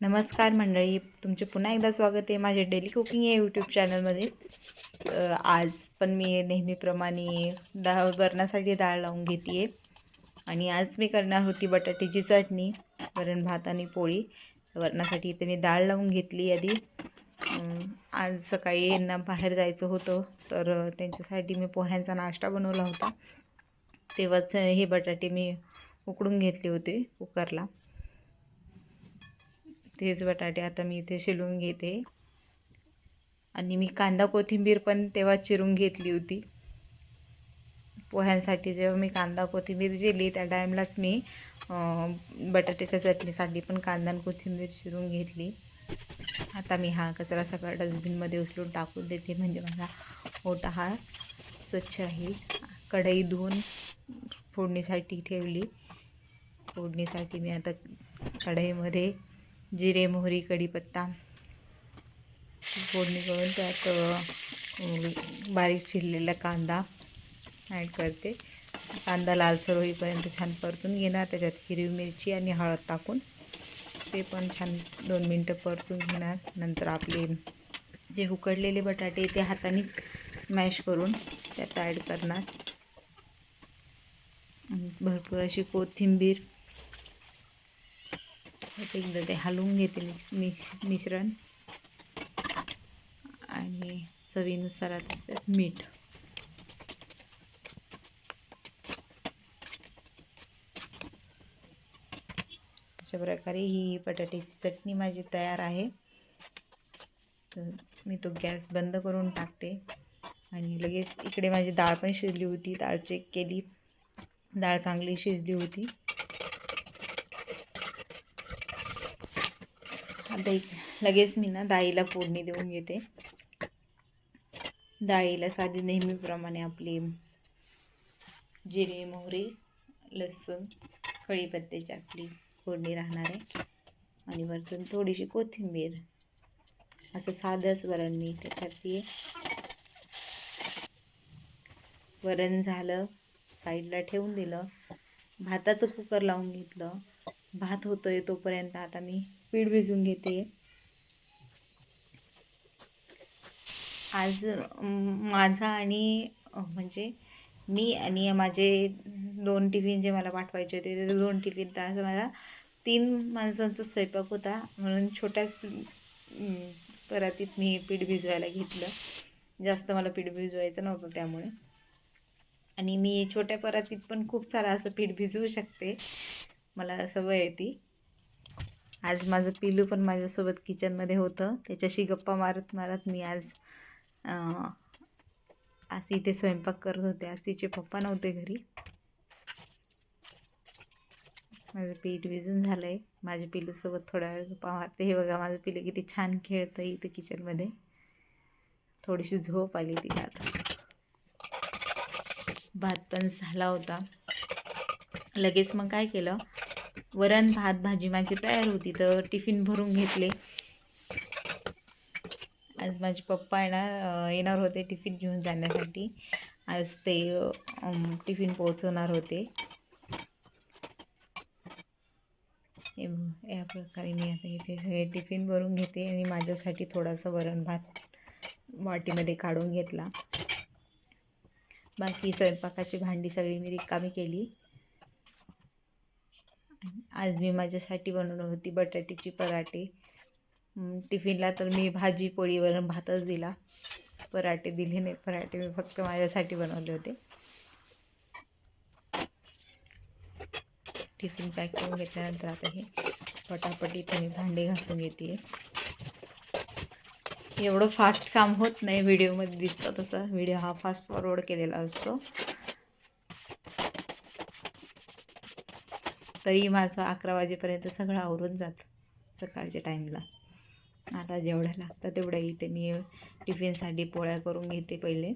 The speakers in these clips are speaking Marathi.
नमस्कार मंडळी, तुमचे पुन्हा एकदा स्वागत आहे माझ्या डेली कुकिंग या यूट्यूब चॅनलमध्ये। आज पण मी नेहमीप्रमाणे वरणासाठी डाळ लावून घेते आहे आणि आज मी करणार होती बटाट्याची चटणी, वरण भात आणि पोळी। वरणासाठी इथे मी डाळ लावून घेतली आधी। आज सकाळी यांना बाहेर जायचं होतं तर त्यांच्यासाठी मी पोह्यांचा नाश्ता बनवला होता। तेव्हाच हे बटाटे मी उकडून घेतले होते कुकरला। तेच बटाटे आता मी इथे शिलून घेते आणि मी कांदा कोथिंबीर पण तेव्हा चिरून घेतली होती पोह्यांसाठी। जेव्हा मी कांदा कोथिंबीर चिरली त्या टाईमलाच मी बटाट्याच्या चटणीसाठी पण कांदा आणि कोथिंबीर चिरून घेतली। आता मी हा कचरा सगळा डस्टबिनमध्ये उचलून टाकून देते, म्हणजे माझा ओटा हा स्वच्छ राहील। कढई धुवून फोडणीसाठी ठेवली। फोडणीसाठी मी आता कढईमध्ये जिरे, मोहरी, कढीपत्ता फोडणी करून त्यात बारीक चिरलेला कांदा ॲड करते। कांदा लालसर होईपर्यंत छान परतून घेणार। त्याच्यात हिरवी मिरची आणि हळद टाकून ते पण छान 2 मिनटं परतून घेणार। नंतर आपले जे उकडलेले बटाटे ते हाताने मॅश करून त्यात ॲड करणार। भरपूर अशी कोथिंबीर एकदा ते हलवून घेते मिश्रण आणि चवीनुसार त्यात मीठ। अशा प्रकारे ही बटाट्याची चटणी माझी तयार आहे। तर मी तो गॅस बंद करून टाकते आणि लगेच इकडे माझी डाळ पण शिजली होती। डाळ चेक केली, डाळ चांगली शिजली होती। आता लगेच मी डाळीला फोडणी देऊन घेते। डाळीला साधी नेहमीप्रमाणे आपली जिरे, मोहरी, लसूण, कढीपत्त्याची आपली फोडणी राहणार आहे आणि वरतून थोडीशी कोथिंबीर। असं साधंच वरण मी करते। वरण झालं, साईडला ठेवून दिलं। भाताचं कुकर लावून घेतलं। भात होतोय तोपर्यंत आता मी पीठ भिजवून घेते। आज माझा आणि म्हणजे मी आणि माझे 2 टिफिन जे मला पाठवायचे होते ते 2 टिफिन, तर असं मला 3 माणसांचा स्वयंपाक होता, म्हणून छोट्याच परातीत मी पीठ भिजवायला घेतलं। जास्त मला पीठ भिजवायचं नव्हतं त्यामुळे। आणि मी छोट्या परातीत पण खूप सारं असं पीठ भिजवू शकते, मला सवय आहे ती। आज माझं पिलू पण माझ्यासोबत किचनमध्ये होतं, त्याच्याशी गप्पा मारत मारत मी आज इथे स्वयंपाक करत होते। आज तिचे पप्पा नव्हते घरी। माझं पीठ भिजून झालं आहे। माझ्या पिलूसोबत थोडा वेळ गप्पा मारते। हे बघा माझं पिलू किती छान खेळतं इथे किचनमध्ये। थोडीशी झोप आली तिला आता। भात पण झाला होता लगेच। मग काय केलं, वरण भात भाजी माझी तयार होती तर टिफिन भरून घेतले। आज माझे पप्पा येणार होते टिफिन घेऊन जाण्यासाठी। आज ते टिफिन पोहोचवणार होते। या प्रकारे मी आता इथे सगळे टिफिन भरून घेते आणि माझ्यासाठी थोडासा वरण भात वाटीमध्ये काढून घेतला। बाकी स्वयंपाकाची भांडी सगळी मी रिकामी केली। आज मी माझ्यासाठी बनवली होती बटाट्याची पराठे। टिफिनला तर मी भाजी पोळी वरण भातच दिला, पराठे दिले नाही। पराठे मी फक्त माझ्यासाठी बनवले होते। टिफिन पॅक करून घेतल्यानंतर आता हे पटापट इथे मी भांडे घासून घेते। एवढं फास्ट काम होत नाही, व्हिडिओमध्ये दिसतं तसं। व्हिडिओ हा फास्ट फॉरवर्ड केलेला असतो, तरी माझं 11 वाजेपर्यंत सगळं आवरून जातं सकाळच्या टाईमला। आता जेवढं लागतं तेवढं इथे मी टिफिनसाठी पोळ्या करून घेते पहिले।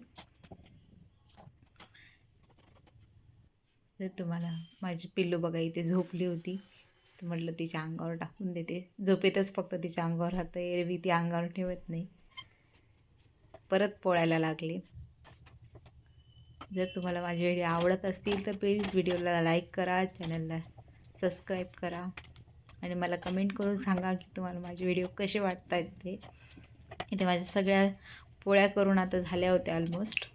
तर तुम्हाला माझी पिल्लू बघा इथे झोपली होती, तर म्हटलं तिच्या अंगावर टाकून देते। झोपेतच फक्त तिच्या अंगावर राहतं, एरवी ती अंगावर ठेवत नाही। परत पोळ्याला लागले। जर तुम्हाला माझे व्हिडिओ आवडत असतील तर प्लीज व्हिडिओला लाईक करा, चॅनलला सबस्क्राईब करा आणि मला कमेंट करून सांगा की तुम्हाला माझे व्हिडिओ कसे वाटत आहेत ते. इथे माझ्या सगळ्या पोळ्या करून आता झाल्या होत्या ऑलमोस्ट.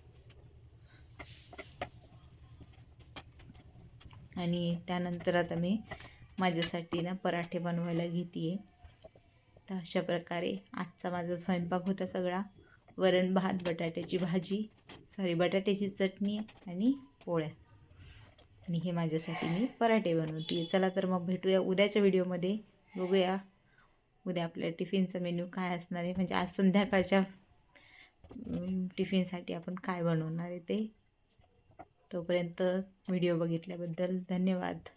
आणि त्यानंतर आता मी माझ्यासाठी ना पराठे बनवायला घेते आहे. तर अशा प्रकारे आजचा माझा स्वयंपाक होता सगळा. वरण भात, बटाट्याची भाजी, बटाट्याची चटणी आणि पोळ्या. आणि हे माझ्यासाठी मी पराठे बनवते. चला तर मग भेटूया उद्याच्या व्हिडिओमध्ये. बघूया उद्या आपल्या टिफिनचा मेन्यू काय असणार आहे, म्हणजे आज संध्याकाळच्या टिफिनसाठी आपण काय बनवणार आहे ते. तोपर्यंत व्हिडिओ बघितल्याबद्दल धन्यवाद.